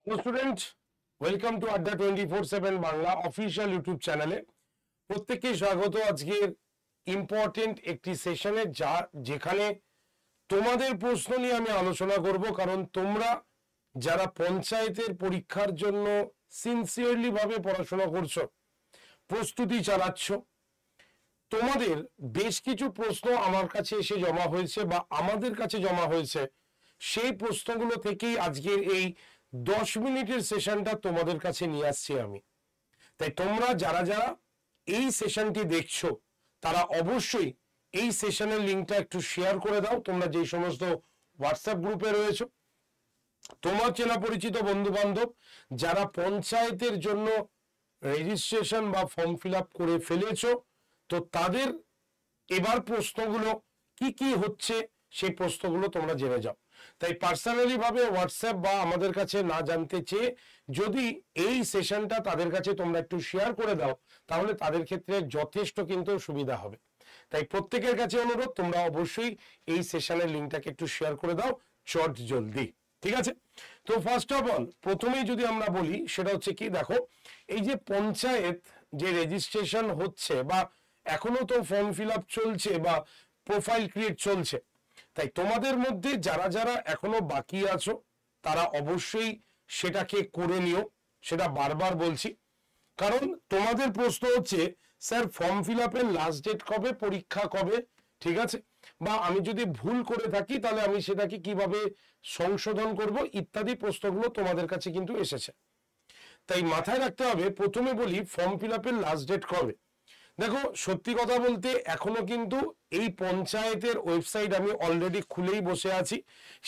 Hello student, welcome to আড্ডা 24/7 Bangla official YouTube চ্যানেলে প্রত্যেককে স্বাগত। আজকের ইম্পর্টেন্ট একটি সেশনে যেখানে তোমাদের প্রশ্ন নিয়ে আমি আলোচনা করব, কারণ তোমরা যারা পঞ্চায়েতের পরীক্ষার জন্য সিনসিয়ারলি ভাবে পড়াশোনা করছো, প্রস্তুতি চালাচ্ছ, তোমাদের বেশ কিছু প্রশ্ন আমার কাছে এসে জমা হয়েছে বা আমাদের কাছে জমা হয়েছে। সেই প্রশ্নগুলো থেকেই আজকের এই 10 মিনিটের সেশনটা তোমাদের কাছে নিয়ে আসছি আমি। তাই তোমরা যারা যারা এই সেশনটি দেখছো তারা অবশ্যই এই সেশনের লিঙ্কটা একটু শেয়ার করে দাও। তোমরা যেই সমস্ত হোয়াটসঅ্যাপ গ্রুপে রয়েছো, তোমার চেনা পরিচিত বন্ধু বান্ধব যারা পঞ্চায়েতের জন্য রেজিস্ট্রেশন বা ফর্ম ফিল আপ করে ফেলেছো, তো তাদের এবার প্রশ্নগুলো কি কি হচ্ছে সেই প্রশ্নগুলো তোমরা জেনে যাও। তাই পার্সোনালি ভাবে হোয়াটসঅ্যাপ বা আমাদের কাছে না জানতে চেয়ে যদি এই সেশনটা তাদের কাছে তোমরা একটু শেয়ার করে দাও, তাহলে তাদের ক্ষেত্রে যথেষ্ট কিন্তু সুবিধা হবে। তাই প্রত্যেকের কাছে অনুরোধ, তোমরা অবশ্যই এই সেশনের লিঙ্কটাকে একটু শেয়ার করে দাও চট জলদি, ঠিক আছে? তো ফার্স্ট অফ অল প্রথমেই যদি আমরা বলি সেটা হচ্ছে কি, দেখো এই যে পঞ্চায়েত যে রেজিস্ট্রেশন হচ্ছে বা এখনো তো ফর্ম ফিল আপ চলছে বা প্রোফাইল ক্রিয়েট চলছে, তাই তোমাদের মধ্যে যারা যারা এখনো বাকি আছো তারা অবশ্যই সেটাকে করে নিও। সেটা বারবার বলছি, কারণ তোমাদের প্রশ্ন হচ্ছে স্যার ফর্ম ফিল আপের লাস্ট ডেট কবে, পরীক্ষা কবে, ঠিক আছে, বা আমি যদি ভুল করে থাকি তাহলে আমি সেটাকে কিভাবে সংশোধন করব, ইত্যাদি প্রশ্নগুলো তোমাদের কাছে কিন্তু এসেছে। তাই মাথায় রাখতে হবে, প্রথমে বলি ফর্ম ফিল আপের লাস্ট ডেট কবে। দেখো সত্যি কথা বলতে এখনো কিন্তু এই পঞ্চায়েতের ওয়েবসাইট আমি অলরেডি খুলেই বসে আছি,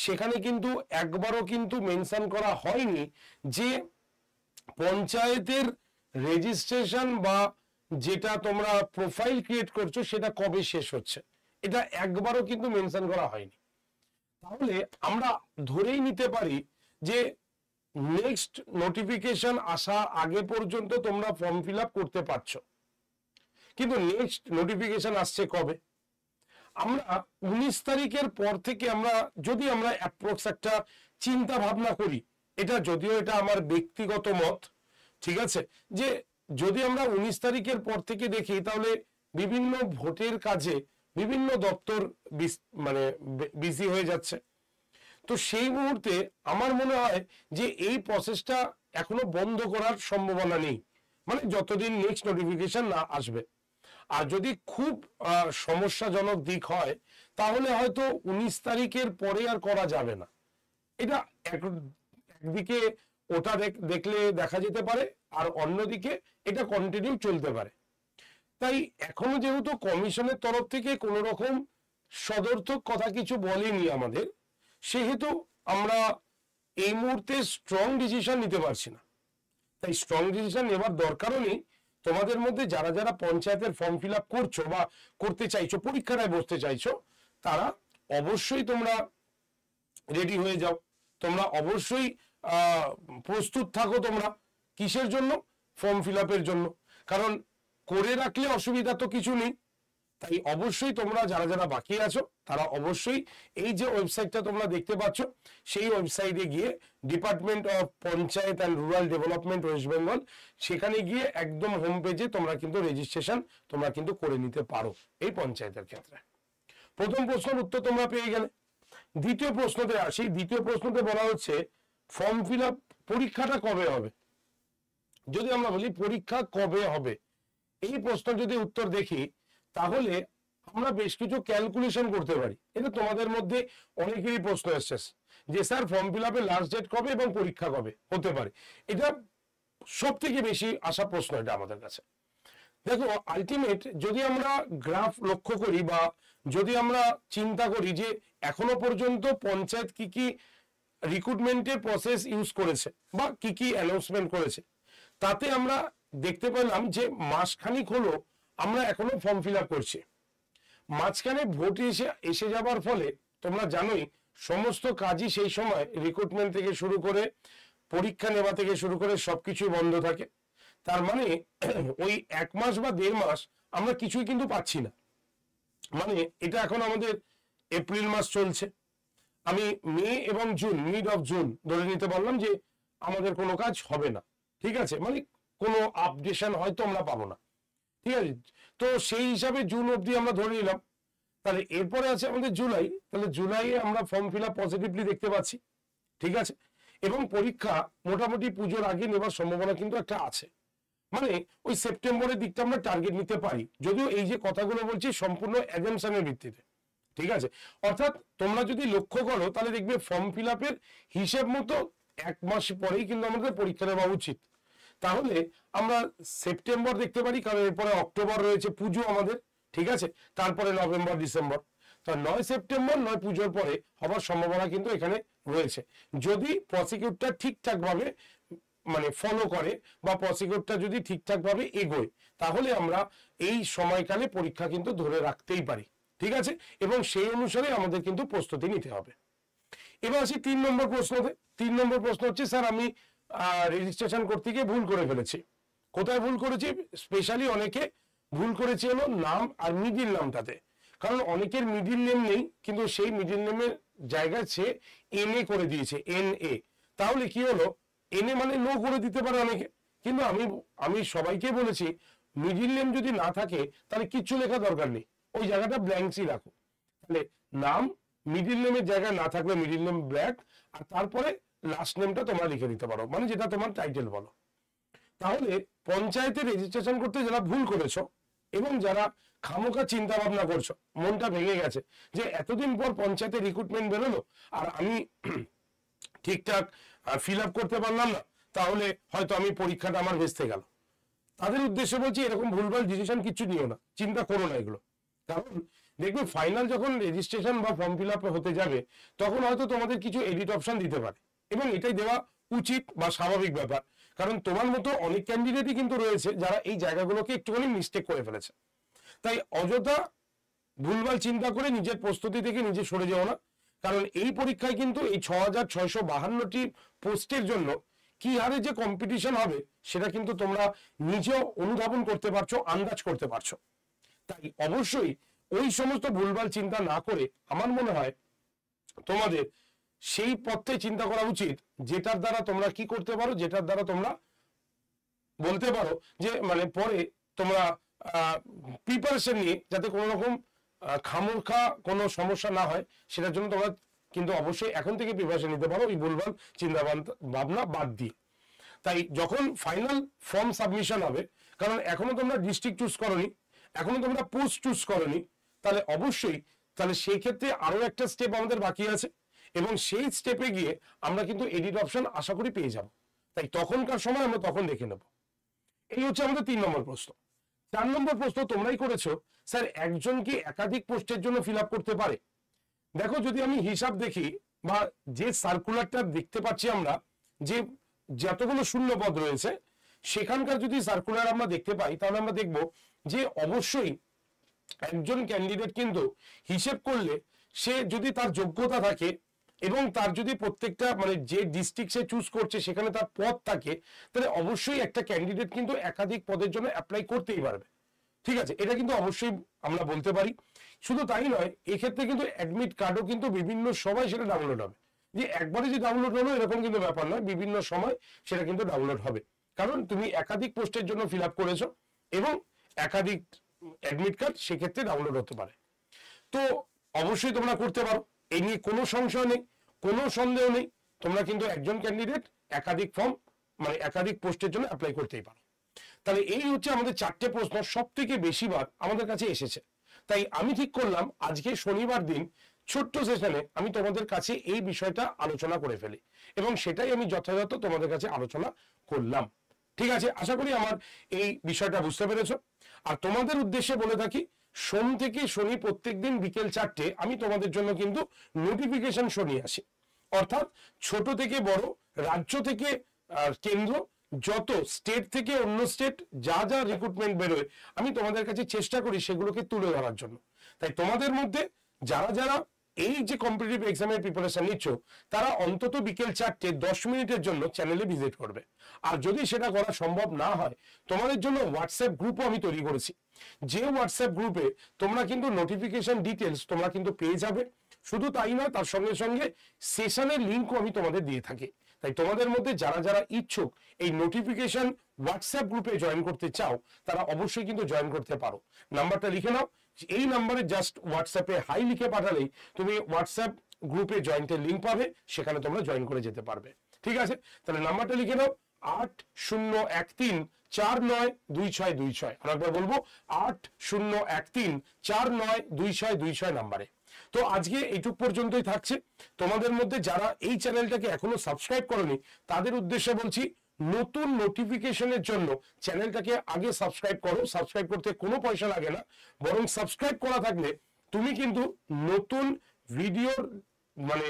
সেখানে কিন্তু একবারও কিন্তু মেনশন করা হয়নি যে পঞ্চায়েতের রেজিস্ট্রেশন বা যেটা তোমরা প্রোফাইল ক্রিয়েট করছো সেটা কবে শেষ হচ্ছে, এটা একবারও কিন্তু মেনশন করা হয়নি। তাহলে আমরা ধরেই নিতে পারি যে নেক্সট নোটিফিকেশন আসা আগে পর্যন্ত তোমরা ফর্ম ফিল আপ করতে পারছো। কিন্তু নেক্সট নোটিফিকেশন আসছে কবে? আমরা 19 তারিখের পর থেকে আমরা যদি আমরা অ্যাপ্রক্স একটা চিন্তা ভাবনা করি, এটা যদিও এটা আমার ব্যক্তিগত মত, ঠিক আছে, যে যদি আমরা 19 তারিখের পর থেকে দেখি তাহলে বিভিন্ন ভোটের কাজে বিভিন্ন দপ্তর মানে বিজি হয়ে যাচ্ছে। তো সেই মুহূর্তে আমার মনে হয় যে এই প্রসেসটা এখনো বন্ধ করার সম্ভাবনা নেই, মানে যতদিন নেক্সট নোটিফিকেশন না আসবে। আর যদি খুব সমস্যাজনক দিক হয় তাহলে হয়তো 19 তারিখের পরে আর করা যাবে না। এটা একদিকে ওটা দেখলে দেখা যেতে পারে, আর অন্যদিকে এটা কন্টিনিউ চলতে পারে। তাই এখনো যেহেতু কমিশনের তরফ থেকে কোনো রকম সদর্থক কথা কিছু বলেনি আমাদের, সেহেতু আমরা এই মুহূর্তে স্ট্রং ডিসিশন নিতে পারছি না। তাই স্ট্রং ডিসিশন নেবার দরকারও নেই। তোমাদের মধ্যে যারা যারা পঞ্চায়েতের ফর্ম ফিল আপ করছো বা করতে চাইছো, পরীক্ষায় বসতে চাইছো, তারা অবশ্যই তোমরা রেডি হয়ে যাও। তোমরা অবশ্যই প্রস্তুত থাকো। তোমরা কিসের জন্য? ফর্ম ফিল আপের জন্য। কারণ করে রাখলে অসুবিধা তো কিছু নেই। তাই অবশ্যই তোমরা যারা যারা বাকি আছো তারা অবশ্যই এই যে ওয়েবসাইটটা তোমরা দেখতে পাচ্ছ, সেই ওয়েবসাইটে গিয়ে department of panchayat and rural development West Bengal, সেখানে গিয়ে একদম হোম পেজে তোমরা কিন্তু রেজিস্ট্রেশন তোমরা কিন্তু করে নিতে পারো এই পঞ্চায়েতের ক্ষেত্রে। প্রথম প্রশ্নের উত্তর তোমরা পেয়ে গেলে। দ্বিতীয় প্রশ্নতে আসি। দ্বিতীয় প্রশ্নতে বলা হচ্ছে ফর্ম ফিল আপ পরীক্ষাটা কবে হবে। যদি আমরা বলি পরীক্ষা কবে হবে, এই প্রশ্ন যদি উত্তর দেখি তাহলে আমরা বেশ কিছু ক্যালকুলেশন করতে পারি। এটা তোমাদের মধ্যে অনেকেরই প্রশ্ন এসছে যে স্যার ফর্ম ফিল আপের লাস্ট ডেট কবে এবং পরীক্ষা কবে হতে পারে। এটা সব থেকে বেশি আসা প্রশ্ন এটা আমাদের কাছে। দেখো আলটিমেট যদি আমরা গ্রাফ লক্ষ্য করি বা যদি আমরা চিন্তা করি যে এখনো পর্যন্ত পঞ্চায়েত কি কি রিক্রুটমেন্টের প্রসেস ইউজ করেছে বা কি কি অ্যানাউন্সমেন্ট করেছে, তাতে আমরা দেখতে পেলাম যে মাসখানিক হলো আমরা এখনো ফর্ম ফিল আপ করছি। মাঝখানে ভোট এসে যাবার ফলে তোমরা জানোই সমস্ত কাজই সেই সময় রিক্রুটমেন্ট থেকে শুরু করে পরীক্ষা নেওয়া থেকে শুরু করে সবকিছুই বন্ধ থাকে। তার মানে ওই 1 মাস বা 1.5 মাস আমরা কিছুই কিন্তু পাচ্ছি না। মানে এটা এখন আমাদের এপ্রিল মাস চলছে, আমি মে এবং জুন, মিড অফ জুন ধরে নিতে পারলাম যে আমাদের কোনো কাজ হবে না, ঠিক আছে, মানে কোনো আপডেশন হয়তো আমরা পাবো না, ঠিক আছে। তো সেই হিসাবে জুন অবধি আমরা ধরে নিলাম। তাহলে এরপরে আছে আমাদের জুলাই, তাহলে জুলাইয়ে আমরা ফর্ম ফিল আপ পজিটিভলি দেখতে পাচ্ছি, ঠিক আছে। এবং পরীক্ষা মোটামুটি পুজোর আগে নেবার সম্ভাবনা কিন্তু একটা আছে, মানে ওই সেপ্টেম্বরের দিকটা আমরা টার্গেট নিতে পারি, যদিও এই যে কথাগুলো বলছি সম্পূর্ণ অ্যাজাম্পশনের ভিত্তিতে, ঠিক আছে। অর্থাৎ তোমরা যদি লক্ষ্য করো তাহলে দেখবে ফর্ম ফিল আপের হিসেব মতো 1 মাস পরেই কিন্তু আমাদের পরীক্ষা নেওয়া উচিত। তাহলে আমরা সেপ্টেম্বর দেখতে পারি, কারণ এরপরে অক্টোবর রয়েছে পুজো আমাদের, ঠিক আছে, তারপরে নভেম্বর ডিসেম্বর। তো 9 সেপ্টেম্বর 9 পুজোর পরে হবার সম্ভাবনা কিন্তু এখানে রয়েছে, যদি প্রসিকিউটর ঠিকঠাক ভাবে মানে ফলো করে বা প্রসিকিউটর যদি ঠিকঠাক ভাবে এগোয়, তাহলে আমরা এই সময়কালে পরীক্ষা কিন্তু ধরে রাখতেই পারি, ঠিক আছে। এবং সেই অনুসারে আমাদের কিন্তু প্রস্তুতি নিতে হবে। এবার আসি 3 নম্বর প্রশ্নতে। 3 নম্বর প্রশ্ন হচ্ছে, স্যার আমি রেজিস্ট্রেশন করতে গিয়ে ভুল করে ফেলেছি। কোথায় ভুল করেছি? স্পেশালি অনেকে ভুল করেছে হলো নাম আর মিডিল নামটাতে, কারণ অনেকের মিডিল নেম নেই, কিন্তু সেই মিডিল নেমের জায়গায় সে এনএ করে দিয়েছে, এনএ। তাহলে কি হলো, এনএ মানে নো করে দিতে পারে অনেকে, কিন্তু আমি সবাইকে বলেছি মিডিল নেম যদি না থাকে তাহলে কিচ্ছু লেখা দরকার নেই, ওই জায়গাটা ব্ল্যাঙ্কসই রাখো। তাহলে নাম মিডিল নেমের জায়গায় না থাকলে মিডিল নেম ব্ল্যাক, আর তারপরে লাস্ট নেমটা তোমরা লিখে দিতে পারো, মানে যেটা তোমার টাইটেল বলো। তাহলে পঞ্চায়েতে রেজিস্ট্রেশন করতে যারা ভুল করেছো এবং যারা খামোখা চিন্তা ভাবনা করছো, মনটা ভেঙে গেছে যে এতদিন পর পঞ্চায়েতে রিক্রুটমেন্ট বেরোলো আর আমি ঠিকঠাক ফিল আপ করতে পারলাম না, তাহলে হয়তো আমি পরীক্ষাটা আমার ভেস্তে গেল, তাদের উদ্দেশ্যে বলছি এরকম ভুলভাল ডিসিশন কিছু নিও না, চিন্তা করো না এগুলো। কারণ দেখবে ফাইনাল যখন রেজিস্ট্রেশন বা ফর্ম ফিল আপ হতে যাবে, তখন হয়তো তোমাদের কিছু এডিট অপশন দিতে পারে, এবং এটাই দেওয়া উচিত বা স্বাভাবিক ব্যাপার। কারণ তোমার মতো অনেক ক্যান্ডিডেটই কিন্তু রয়েছে যারা এই জায়গাগুলোকে একটুখানি মিস্টেক করে ফেলেছে। তাই অযথা ভুলভাল চিন্তা করে নিজের প্রস্তুতি থেকে নিজে সরে যাও না, কারণ এই পরীক্ষায় কিন্তু এই 6652টি পোস্টের জন্য কি হারে যে কম্পিটিশন হবে সেটা কিন্তু তোমরা নিজেও অনুধাবন করতে পারছো, আন্দাজ করতে পারছো। তাই অবশ্যই ওই সমস্ত ভুলভাল চিন্তা না করে আমার মনে হয় তোমাদের সেই পথে চিন্তা করা উচিত যেটার দ্বারা তোমরা কি করতে পারো, যেটার দ্বারা তোমরা বলতে পারো যে মানে পরে তোমরা প্রিপারেশন নিয়ে যাতে কোনো রকম খামোখা কোনো সমস্যা না হয়, সেটার জন্য তোমরা কিন্তু অবশ্যই এখন থেকে প্রিপারেশন নিতে পারো এই ভুলভাল চিন্তা ভাবনা বাদ দিয়ে। তাই যখন ফাইনাল ফর্ম সাবমিশন হবে, কারণ এখনো তোমরা ডিস্ট্রিক্ট চুজ করোনি, এখনো তোমরা পোস্ট চুজ করোনি, তাহলে অবশ্যই তাহলে সেই ক্ষেত্রে আরো একটা স্টেপ আমাদের বাকি আছে, এবং সেই স্টেপে গিয়ে আমরা কিন্তু এডিট অপশন আশা করি পেয়ে যাব। তাই তখনকার সময় আমরা তখন দেখে নেব। এই হচ্ছে আমাদের 3 নম্বর প্রশ্ন। 4 নম্বর প্রশ্ন তোমরাই করেছো, স্যার একজন কি একাধিক পোস্টের জন্য ফিল আপ করতে পারে? দেখো, যদি আমি হিসাব দেখি বা যে সার্কুলারটা দেখতে পাচ্ছি আমরা, যে যতগুলো শূন্য পদ রয়েছে সেখানকার যদি সার্কুলার আমরা দেখতে পাই, তাহলে আমরা দেখব যে অবশ্যই একজন ক্যান্ডিডেট কিন্তু হিসেব করলে সে যদি তার যোগ্যতা থাকে এবং তার যদি প্রত্যেকটা মানে যে ডিস্ট্রিক্ট সে চুজ করছে সেখানে তার পদ থাকে, তাহলে অবশ্যই একটা ক্যান্ডিডেট কিন্তু একাধিক পদের জন্য অ্যাপ্লাই করতেই পারবে, ঠিক আছে, এটা কিন্তু অবশ্যই আমরা বলতে পারি। শুধু তাই নয়, এক্ষেত্রে কিন্তু অ্যাডমিট কার্ডও কিন্তু বিভিন্ন সময় সেটা ডাউনলোড হবে, যে একবারে যে ডাউনলোড হলো এরকম কিন্তু ব্যাপার নয়, বিভিন্ন সময় সেটা কিন্তু ডাউনলোড হবে, কারণ তুমি একাধিক পোস্টের জন্য ফিল আপ করেছো এবং একাধিক অ্যাডমিট কার্ড সেক্ষেত্রে ডাউনলোড হতে পারে। তো অবশ্যই তোমরা করতে পারো, এই নিয়ে কোনো সংশয় নেই, কোনো সন্দেহ নেই, তোমরা কিন্তু একজন ক্যান্ডিডেট একাধিক ফর্ম মানে একাধিক পোস্টের জন্য অ্যাপ্লাই করতেই পারো। তাহলে এই হচ্ছে আমাদের 4টে প্রশ্ন সব থেকে বেশিবার আমাদের কাছে এসেছে। তাই আমি ঠিক করলাম আজকে শনিবার দিন ছোট্ট সেশনে আমি তোমাদের কাছে এই বিষয়টা আলোচনা করে ফেলি, এবং সেটাই আমি যথাযথ তোমাদের কাছে আলোচনা করলাম। ঠিক আছে, আশা করি আমার এই বিষয়টা বুঝতে পেরেছো। আর তোমাদের উদ্দেশ্যে বলে থাকি, সোম থেকে শনি প্রত্যেকদিন বিকেল 4টে আমি তোমাদের জন্য কিন্তু নোটিফিকেশন শো নিয়ে আসি, অর্থাৎ ছোট থেকে বড়, রাজ্য থেকে কেন্দ্র, যত স্টেট থেকে অন্য স্টেট যা যা রিক্রুটমেন্ট বেরোয় আমি তোমাদের কাছে চেষ্টা করি সেগুলোকে তুলে ধরার জন্য। তাই তোমাদের মধ্যে যারা যারা এই যে কম্পিটিটিভ এক্সামের প্রিপারেশন নিচ্ছ, তারা অন্তত বিকেল 4টে 10 মিনিটের জন্য চ্যানেলে ভিজিট করবে। আর যদি সেটা করা সম্ভব না হয়, তোমাদের জন্য হোয়াটসঅ্যাপ গ্রুপও আমি তৈরি করেছি, যে হোয়াটসঅ্যাপ গ্রুপে তোমরা কিন্তু নোটিফিকেশন ডিটেলস তোমরা কিন্তু পেয়ে যাবে, শুধু তাই নয়, তার সঙ্গে সঙ্গে সেশনের লিঙ্কও আমি তোমাদের দিয়ে থাকি। তাই তোমাদের মধ্যে যারা যারা ইচ্ছুক এই নোটিফিকেশন হোয়াটসঅ্যাপ গ্রুপে জয়েন করতে চাও, তারা অবশ্যই কিন্তু জয়েন করতে পারো। নাম্বারটা লিখে নাও, এই নাম্বারে জাস্ট হোয়াটসঅ্যাপে হাই লিখে পাঠালেই তুমি হোয়াটসঅ্যাপ গ্রুপে জয়েন্টের লিঙ্ক পাবে, সেখানে তোমরা জয়েন করে যেতে পারবে। ঠিক আছে, তাহলে নাম্বারটা লিখে নাও 8013492626। আর একবার বলবো 8013492626 নাম্বারে। তো আজকে এইটুক পর্যন্তই থাকছে। তোমাদের মধ্যে যারা এই চ্যানেলটাকে এখনো সাবস্ক্রাইব করনি, তাদের উদ্দেশ্যে বলছি, নতুন নোটিফিকেশনের জন্য চ্যানেলটাকে আগে সাবস্ক্রাইব করো। সাবস্ক্রাইব করতে কোনো পয়সা লাগে না, বরং সাবস্ক্রাইব করা থাকলে তুমি কিন্তু নতুন ভিডিওর মানে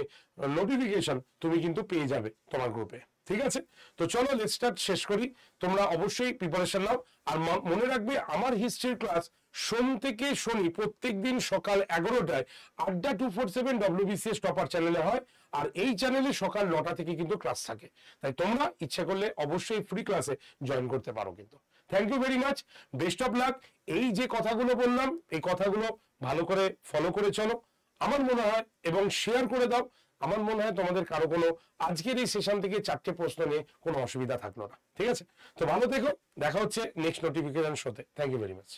নোটিফিকেশন তুমি কিন্তু পেয়ে যাবে তোমার গ্রুপে। ঠিক আছে, তো চলো লেটস স্টার্ট, শেষ করি। তোমরা অবশ্যই প্রিপারেশন নাও। আর মনে রাখবে, আমার হিস্ট্রির ক্লাস সোম থেকে শনি প্রত্যেক দিন সকাল 11টায় আড্ডা 247 WBCS টপার চ্যানেলে হয়। আর এই চ্যানেলে সকাল 9টা থেকে কিন্তু ক্লাস থাকে। তাই তোমরা ইচ্ছা করলে অবশ্যই ফ্রি ক্লাসে জয়েন করতে পারো কিন্তু। Thank you very much, best of luck. এই যে কথাগুলো বললাম, এই কথাগুলো ভালো করে ফলো করে চলো আমার মনে হয়, এবং শেয়ার করে দাও। আমার মনে হয় তোমাদের কারো কোনো আজকের এই সেশন থেকে 4টে প্রশ্ন নিয়ে কোনো অসুবিধা থাকলো না। ঠিক আছে, তো ভালো থেকো, দেখা হচ্ছে নেক্সট নোটিফিকেশন শোতে। Thank you very much.